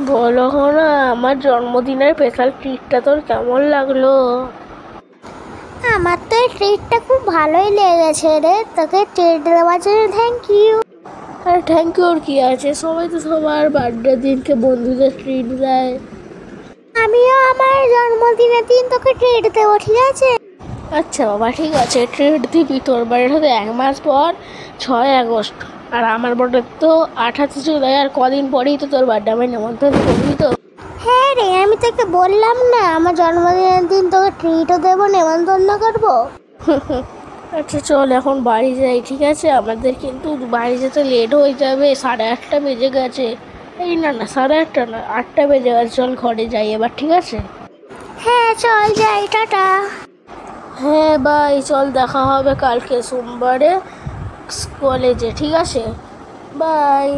বলো না, আমার জন্মদিনের স্পেশাল ট্রিটটা তোর কেমন লাগলো? আমার তো এই ট্রিটটা খুব ভালোই লেগেছে রে। তোকে ট্রিট দেওয়ার জন্য থ্যাংক ইউ। আর থ্যাংক ইউ কি আছে, সবাই তো সবার বার্থডে দিনকে বন্ধুদের ট্রিট দেয়। আমিও আমার জন্মদিনের দিন তোকে ট্রিট দেবো, ঠিক আছে? আচ্ছা বাবা, ঠিক আছে, ট্রিট দিবি। তোর বার্থডে হতে 1 মাস পর 6 আগস্ট, আর আমার বার্থডে তো 28 জুলাই, আর কদিন পরেই তো তোর বার্থডে। আমি নেমন্তন্ন করবি তো? হ্যাঁ রে, আমি তোকে বললাম না আমার জন্মদিনের দিন তোকে ট্রিটও দেবো, নেমন্তন্ন করবো। আচ্ছা চল এখন বাড়ি যাই, ঠিক আছে? আমাদের কিন্তু বাড়ি যেতে লেট হয়ে যাবে, 8:30 বেজে গেছে। এই না না, 8:30 না, 8টা বেজে গেছে। চল ঘরে যাই এবার, ঠিক আছে? হ্যাঁ চল যাই, টাটা। হ্যাঁ বাই, চল দেখা হবে কালকে সোমবারে কলেজে, ঠিক আছে? বাই।